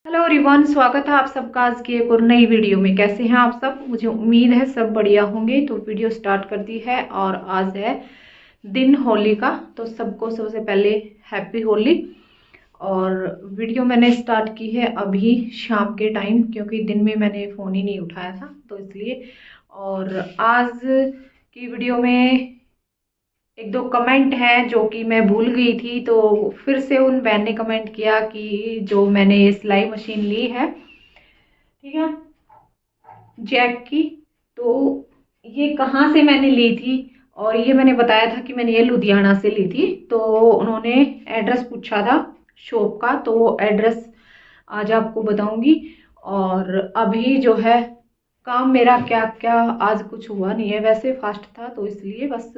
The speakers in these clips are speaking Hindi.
हेलो एवरीवन, स्वागत है आप सबका आज की एक और नई वीडियो में। कैसे हैं आप सब? मुझे उम्मीद है सब बढ़िया होंगे। तो वीडियो स्टार्ट कर दी है और आज है दिन होली का। तो सबको सबसे पहले हैप्पी होली। और वीडियो मैंने स्टार्ट की है अभी शाम के टाइम, क्योंकि दिन में मैंने फ़ोन ही नहीं उठाया था तो इसलिए। और आज की वीडियो में एक दो कमेंट हैं जो कि मैं भूल गई थी, तो फिर से उन बहन ने कमेंट किया कि जो मैंने ये सिलाई मशीन ली है, ठीक है, जैक की, तो ये कहाँ से मैंने ली थी। और ये मैंने बताया था कि मैंने ये लुधियाना से ली थी। तो उन्होंने एड्रेस पूछा था शॉप का, तो वो एड्रेस आज आपको बताऊंगी। और अभी जो है काम मेरा क्या क्या आज कुछ हुआ नहीं है, वैसे फास्ट था तो इसलिए बस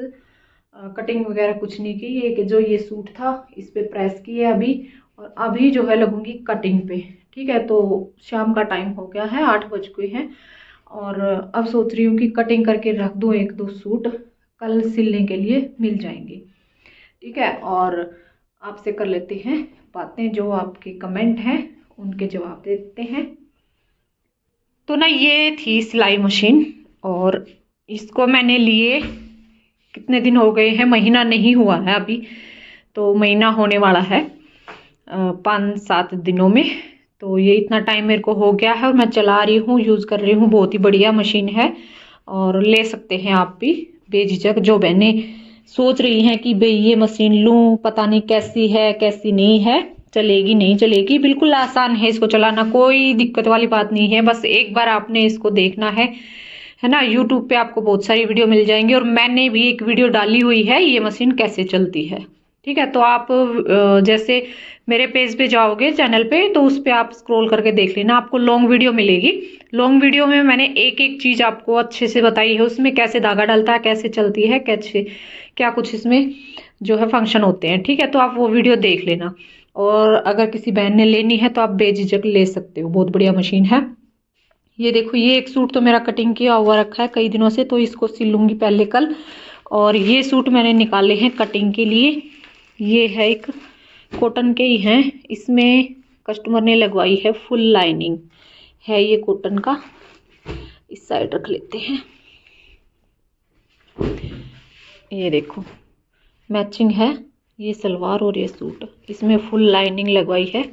कटिंग वगैरह कुछ नहीं की। ये कि जो ये सूट था इस पे प्रेस की है अभी, और अभी जो है लगूंगी कटिंग पे। ठीक है, तो शाम का टाइम हो गया है, 8 बज गए हैं। और अब सोच रही हूँ कि कटिंग करके रख दूँ, एक दो सूट कल सिलने के लिए मिल जाएंगे। ठीक है, और आपसे कर लेते हैं बातें, जो आपके कमेंट हैं उनके जवाब दे देते हैं। तो ना ये थी सिलाई मशीन, और इसको मैंने लिए कितने दिन हो गए हैं, महीना नहीं हुआ है अभी, तो महीना होने वाला है 5-7 दिनों में। तो ये इतना टाइम मेरे को हो गया है और मैं चला रही हूँ, यूज़ कर रही हूँ। बहुत ही बढ़िया मशीन है और ले सकते हैं आप भी बेझिझक। जो बहनें सोच रही हैं कि भाई ये मशीन लूँ, पता नहीं कैसी है कैसी नहीं है, चलेगी नहीं चलेगी, बिल्कुल आसान है इसको चलाना, कोई दिक्कत वाली बात नहीं है। बस एक बार आपने इसको देखना है ना। यूट्यूब पे आपको बहुत सारी वीडियो मिल जाएंगी, और मैंने भी एक वीडियो डाली हुई है ये मशीन कैसे चलती है। ठीक है, तो आप जैसे मेरे पेज पे जाओगे चैनल पे, तो उस पे आप स्क्रॉल करके देख लेना, आपको लॉन्ग वीडियो मिलेगी। लॉन्ग वीडियो में मैंने एक एक चीज आपको अच्छे से बताई है, उसमें कैसे धागा डलता है, कैसे चलती है, कैसे क्या कुछ इसमें जो है फंक्शन होते हैं। ठीक है, तो आप वो वीडियो देख लेना। और अगर किसी बहन ने लेनी है तो आप बेझिझक ले सकते हो, बहुत बढ़िया मशीन है। ये देखो, ये एक सूट तो मेरा कटिंग किया हुआ रखा है कई दिनों से, तो इसको सिलूंगी पहले कल। और ये सूट मैंने निकाले हैं कटिंग के लिए। ये है एक कॉटन के ही हैं, इसमें कस्टमर ने लगवाई है फुल लाइनिंग है ये कॉटन का। इस साइड रख लेते हैं। ये देखो मैचिंग है ये सलवार और ये सूट, इसमें फुल लाइनिंग लगवाई है,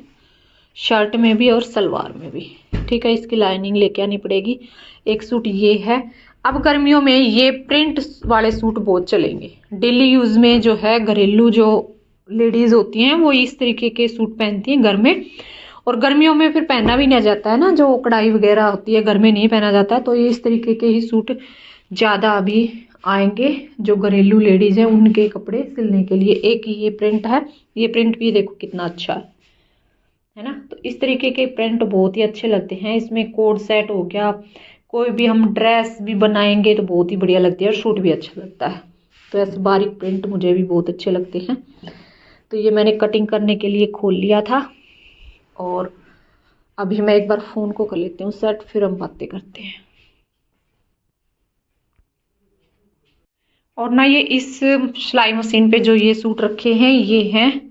शर्ट में भी और सलवार में भी। ठीक है, इसकी लाइनिंग लेके आनी पड़ेगी। एक सूट ये है। अब गर्मियों में ये प्रिंट वाले सूट बहुत चलेंगे डेली यूज में, जो है घरेलू जो लेडीज होती हैं वो इस तरीके के सूट पहनती हैं घर में। और गर्मियों में फिर पहना भी नहीं जाता है ना, जो कढ़ाई वगैरह होती है घर में नहीं पहना जाता है, तो ये इस तरीके के ही सूट ज़्यादा अभी आएंगे जो घरेलू लेडीज हैं उनके कपड़े सिलने के लिए। एक ये प्रिंट है, ये प्रिंट भी देखो कितना अच्छा है ना। तो इस तरीके के प्रिंट बहुत ही अच्छे लगते हैं। इसमें कोड सेट हो गया, कोई भी हम ड्रेस भी बनाएंगे तो बहुत ही बढ़िया लगती है, और सूट भी अच्छा लगता है। तो ऐसे बारीक प्रिंट मुझे भी बहुत अच्छे लगते हैं। तो ये मैंने कटिंग करने के लिए खोल लिया था, और अभी मैं एक बार फ़ोन को कर लेती हूँ सेट, फिर हम बातें करते हैं। और ना ये इस सिलाई मशीन पे जो ये सूट रखे हैं, ये हैं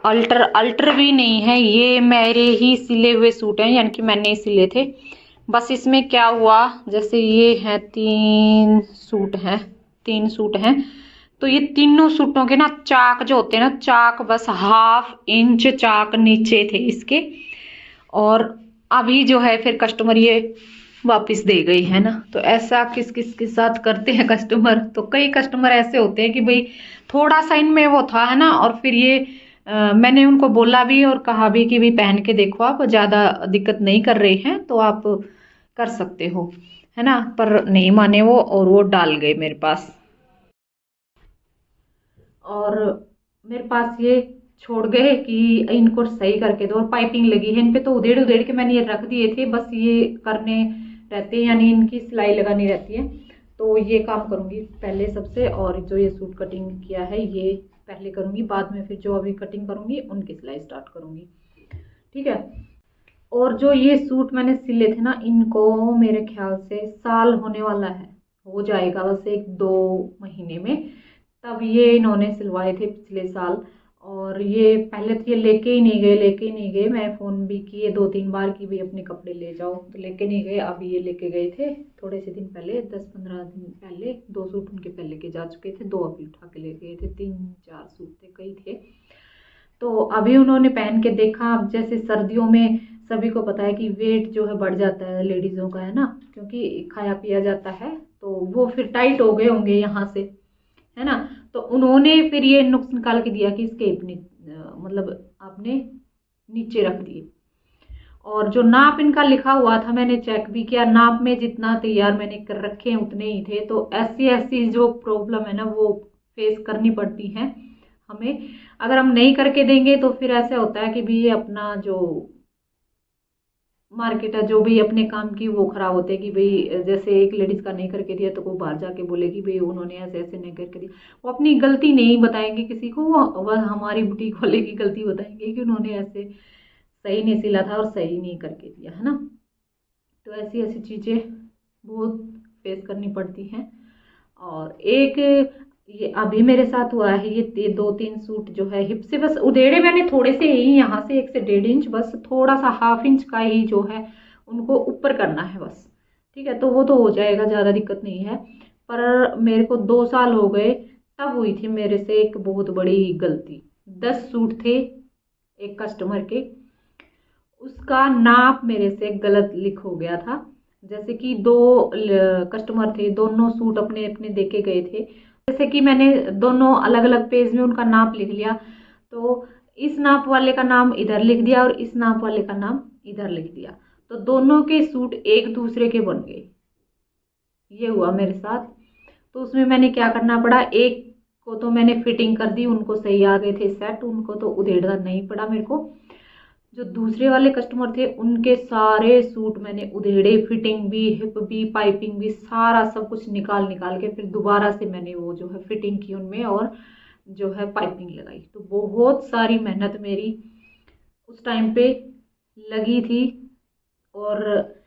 अल्टर भी नहीं है, ये मेरे ही सिले हुए सूट हैं, यानी कि मैंने सिले थे। बस इसमें क्या हुआ, जैसे ये हैं 3 सूट हैं, तो ये तीनों सूटों के ना चाक जो होते हैं ना, चाक बस 1/2 इंच चाक नीचे थे इसके। और अभी जो है फिर कस्टमर ये वापस दे गई है ना। तो ऐसा किस किस के साथ करते हैं कस्टमर। तो कई कस्टमर ऐसे होते हैं कि भाई थोड़ा सा इनमें वो था है ना, और फिर ये मैंने उनको बोला भी और कहा भी कि भी पहन के देखो, आप ज़्यादा दिक्कत नहीं कर रहे हैं तो आप कर सकते हो, है ना। पर नहीं माने वो, और वो डाल गए मेरे पास। और मेरे पास ये छोड़ गए कि इनको सही करके दो, और पाइपिंग लगी है इन पे, तो उधेड़ उधेड़ के मैंने ये रख दिए थे, बस ये करने रहते हैं, यानी इनकी सिलाई लगानी रहती है। तो ये काम करूंगी पहले सबसे, और जो ये सूट कटिंग किया है ये पहले करूंगी, बाद में फिर जो अभी कटिंग करूंगी उनकी सिलाई स्टार्ट करूंगी। ठीक है। और जो ये सूट मैंने सिले थे ना, इनको मेरे ख्याल से साल होने वाला है, हो जाएगा बस 1-2 महीने में। तब ये इन्होंने सिलवाए थे पिछले साल, और ये पहले तो ये लेके ही नहीं गए। मैं फ़ोन भी किए 2-3 बार कि भाई अपने कपड़े ले जाओ, तो लेके नहीं गए। अभी ये लेके गए थे थोड़े से दिन पहले, 10-15 दिन पहले। 2 सूट उनके पहले के जा चुके थे, 2 अभी उठा के ले गए थे। 3-4 सूट थे, कई थे। तो अभी उन्होंने पहन के देखा। अब जैसे सर्दियों में सभी को पता है कि वेट जो है बढ़ जाता है लेडीज़ों का, है ना, क्योंकि खाया पिया जाता है, तो वो फिर टाइट हो गए होंगे यहाँ से, है ना। तो उन्होंने फिर ये नुक्स निकाल के दिया कि इसके अपने मतलब आपने नीचे रख दिए। और जो नाप इनका लिखा हुआ था मैंने चेक भी किया, नाप में जितना तैयार मैंने कर रखे हैं उतने ही थे। तो ऐसी ऐसी जो प्रॉब्लम है ना वो फेस करनी पड़ती है हमें। अगर हम नहीं करके देंगे तो फिर ऐसा होता है कि भी ये अपना जो मार्केट है, जो भी अपने काम की, वो खराब होते हैं कि भाई जैसे एक लेडीज का नहीं करके दिया तो वो बाहर जाके बोलेगी भाई उन्होंने ऐसे ऐसे नहीं करके दिया। वो अपनी गलती नहीं बताएंगे किसी को, वो हमारी बुटीक वाले की गलती बताएंगे कि उन्होंने ऐसे सही नहीं सिला था और सही नहीं करके दिया, है ना। तो ऐसी ऐसी चीज़ें बहुत फेस करनी पड़ती हैं। और एक ये अभी मेरे साथ हुआ है, ये 2-3 सूट जो है हिप से बस उधेड़े मैंने थोड़े से ही, यहाँ से 1 से 1.5 इंच, बस थोड़ा सा 1/2 इंच का ही जो है उनको ऊपर करना है बस, ठीक है। तो वो तो हो जाएगा, ज़्यादा दिक्कत नहीं है। पर मेरे को 2 साल हो गए, तब हुई थी मेरे से एक बहुत बड़ी गलती। 10 सूट थे एक कस्टमर के, उसका नाप मेरे से गलत लिख हो गया था। जैसे कि 2 कस्टमर थे, दोनों सूट अपने अपने देके गए थे। जैसे कि मैंने दोनों अलग अलग पेज में उनका नाप लिख लिया, तो इस नाप वाले का नाम इधर लिख दिया और इस नाप वाले का नाम इधर लिख दिया, तो दोनों के सूट एक दूसरे के बन गए। ये हुआ मेरे साथ। तो उसमें मैंने क्या करना पड़ा, एक को तो मैंने फिटिंग कर दी, उनको सही आ गए थे सेट, उनको तो उधेड़ना नहीं पड़ा मेरे को। जो दूसरे वाले कस्टमर थे उनके सारे सूट मैंने उधेड़े, फिटिंग भी, हिप भी, पाइपिंग भी, सारा सब कुछ निकाल निकाल के फिर दोबारा से मैंने वो जो है फिटिंग की उनमें, और जो है पाइपिंग लगाई। तो बहुत सारी मेहनत मेरी उस टाइम पे लगी थी। और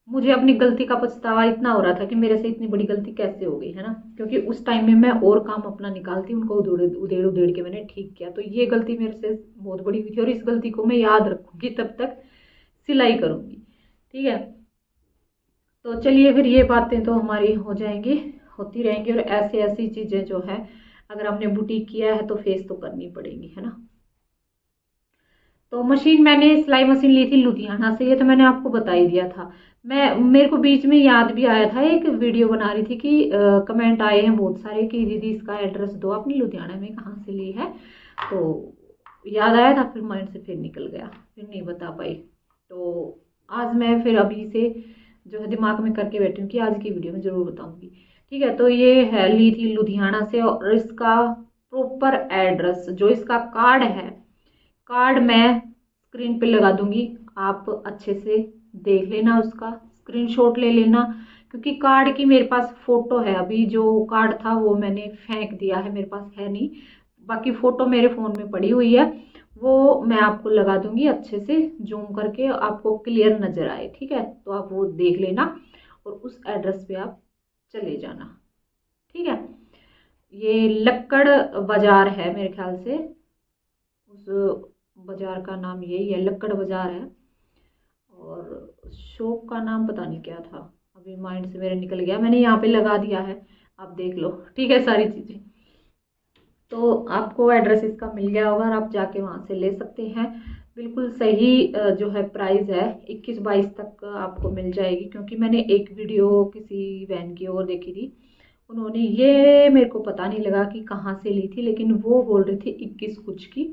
मुझे अपनी गलती का पछतावा इतना हो रहा था कि मेरे से इतनी बड़ी गलती कैसे हो गई, है ना। क्योंकि उस टाइम में मैं और काम अपना निकालती, उनको उधेड़ उधेड़ उधेड़ के मैंने ठीक किया। तो ये गलती मेरे से बहुत बड़ी हुई थी और इस गलती को मैं याद रखूंगी, तब तक सिलाई करूंगी, ठीक है। तो चलिए फिर ये बातें तो हमारी हो जाएंगी, होती रहेंगी। और ऐसी ऐसी चीजें जो है अगर हमने बुटीक किया है तो फेस तो करनी पड़ेगी, है ना। तो मशीन मैंने सिलाई मशीन ली थी लुधियाना से, ये तो मैंने आपको बता ही दिया था। मेरे को बीच में याद भी आया था, एक वीडियो बना रही थी कि कमेंट आए हैं बहुत सारे कि दीदी इसका एड्रेस दो, आपने लुधियाना में कहाँ से ली है। तो याद आया था, फिर माइंड से फिर निकल गया, फिर नहीं बता पाई। तो आज मैं फिर अभी से जो है दिमाग में करके बैठी हूँ कि आज की वीडियो में जरूर बताऊंगी, ठीक है। तो ये है, ली थी लुधियाना से, और इसका प्रॉपर एड्रेस, जो इसका कार्ड है, कार्ड मैं स्क्रीन पे लगा दूंगी, आप अच्छे से देख लेना, उसका स्क्रीनशॉट ले लेना। क्योंकि कार्ड की मेरे पास फोटो है, अभी जो कार्ड था वो मैंने फेंक दिया है, मेरे पास है नहीं। बाकी फोटो मेरे फोन में पड़ी हुई है, वो मैं आपको लगा दूंगी अच्छे से जूम करके, आपको क्लियर नजर आए, ठीक है। तो आप वो देख लेना और उस एड्रेस पे आप चले जाना, ठीक है। ये लक्कड़ बाजार है मेरे ख्याल से, उस बाजार का नाम यही है, लक्कड़ बाजार है। और शॉप का नाम पता नहीं क्या था, अभी माइंड से मेरे निकल गया। मैंने यहाँ पे लगा दिया है, आप देख लो, ठीक है, सारी चीजें। तो आपको एड्रेस इसका मिल गया होगा और आप जाके वहां से ले सकते हैं। बिल्कुल सही जो है प्राइस है, 21-22 तक आपको मिल जाएगी। क्योंकि मैंने एक वीडियो किसी बहन की और देखी थी, उन्होंने, ये मेरे को पता नहीं लगा कि कहाँ से ली थी, लेकिन वो बोल रही थी 21 कुछ की,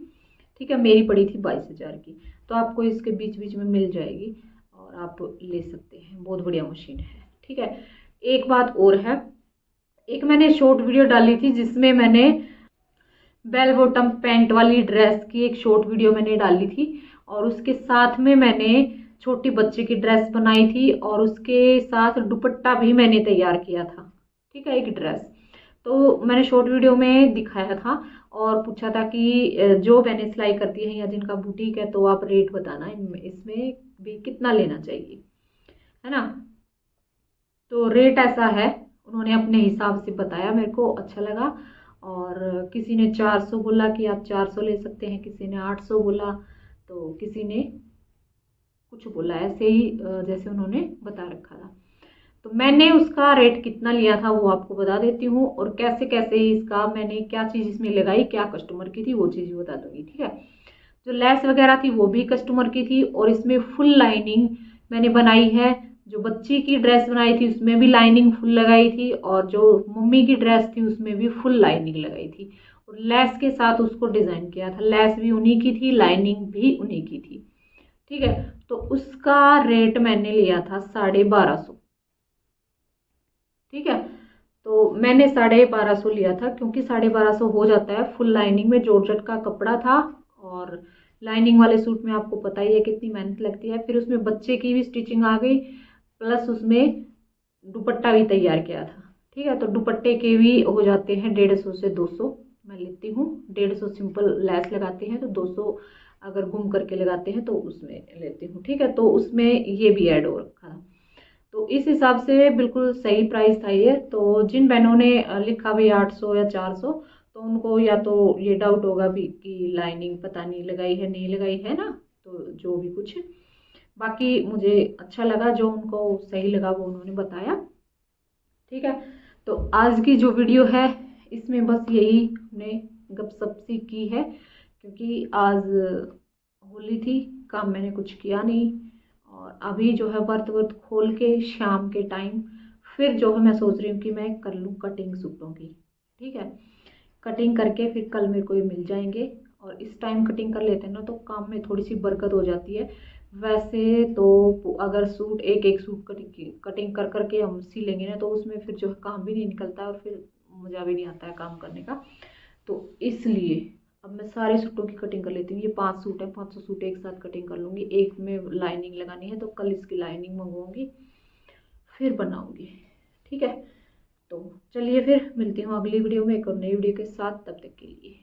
ठीक है। मेरी पड़ी थी 22,000 की। तो आपको इसके बीच बीच में मिल जाएगी और आप ले सकते हैं, बहुत बढ़िया मशीन है, ठीक है। एक बात और है, एक मैंने शॉर्ट वीडियो डाली थी जिसमें मैंने बेल बॉटम पैंट वाली ड्रेस की एक शॉर्ट वीडियो मैंने डाली थी, और उसके साथ में मैंने छोटी बच्चे की ड्रेस बनाई थी, और उसके साथ दुपट्टा भी मैंने तैयार किया था, ठीक है, एक ड्रेस। तो मैंने शॉर्ट वीडियो में दिखाया था और पूछा था कि जो मैंने सिलाई करती है या जिनका बुटीक है तो आप रेट बताना, इनमें इसमें भी कितना लेना चाहिए, है ना। तो रेट ऐसा है, उन्होंने अपने हिसाब से बताया, मेरे को अच्छा लगा। और किसी ने 400 बोला कि आप 400 ले सकते हैं, किसी ने 800 बोला, तो किसी ने कुछ बोला, ऐसे ही जैसे उन्होंने बता रखा था। तो मैंने उसका रेट कितना लिया था वो आपको बता देती हूँ, और कैसे कैसे इसका मैंने क्या चीज़ इसमें लगाई, क्या कस्टमर की थी वो चीज़ भी बता दूंगी, ठीक है। जो लेस वगैरह थी वो भी कस्टमर की थी, और इसमें फुल लाइनिंग मैंने बनाई है। जो बच्ची की ड्रेस बनाई थी उसमें भी लाइनिंग फुल लगाई थी, और जो मम्मी की ड्रेस थी उसमें भी फुल लाइनिंग लगाई थी, और लेस के साथ उसको डिज़ाइन किया था। लेस भी उन्हीं की थी, लाइनिंग भी उन्हीं की थी, ठीक है। तो उसका रेट मैंने लिया था 1250, ठीक है। तो मैंने 1250 लिया था, क्योंकि 1250 हो जाता है फुल लाइनिंग में। जॉर्जेट का कपड़ा था, और लाइनिंग वाले सूट में आपको पता ही है कितनी मेहनत लगती है। फिर उसमें बच्चे की भी स्टिचिंग आ गई, प्लस उसमें दुपट्टा भी तैयार किया था, ठीक है। तो दुपट्टे के भी हो जाते हैं 150 से 200 मैं लेती हूँ। 150 सिंपल लेस लगाते हैं, तो 200 अगर गुम करके लगाते हैं तो उसमें लेती हूँ, ठीक है। तो उसमें ये भी ऐड हो रखा था, तो इस हिसाब से बिल्कुल सही प्राइस था ये। तो जिन बहनों ने लिखा भी 800 या 400, तो उनको या तो ये डाउट होगा भी कि लाइनिंग पता नहीं लगाई है नहीं लगाई है ना, तो जो भी कुछ। बाकी मुझे अच्छा लगा, जो उनको सही लगा वो उन्होंने बताया, ठीक है। तो आज की जो वीडियो है इसमें बस यही हमने गपशप सी की है, क्योंकि आज होली थी, काम मैंने कुछ किया नहीं। और अभी जो है वर्त वर्त खोल के शाम के टाइम फिर जो है मैं सोच रही हूँ कि मैं कर लूँ कटिंग सूटों की, ठीक है। कटिंग करके फिर कल मेरे को ये मिल जाएंगे, और इस टाइम कटिंग कर लेते हैं ना तो काम में थोड़ी सी बरकत हो जाती है। वैसे तो अगर सूट एक एक सूट कटिंग कर करके हम सी लेंगे ना, तो उसमें फिर जो है काम भी नहीं निकलता, और फिर मज़ा भी नहीं आता है काम करने का। तो इसलिए अब मैं सारे सूटों की कटिंग कर लेती हूँ। ये 5 सूट है, 500 सूट एक साथ कटिंग कर लूँगी। एक में लाइनिंग लगानी है, तो कल इसकी लाइनिंग मंगवाऊँगी, फिर बनाऊँगी, ठीक है। तो चलिए फिर मिलती हूँ अगली वीडियो में एक और नई वीडियो के साथ, तब तक के लिए।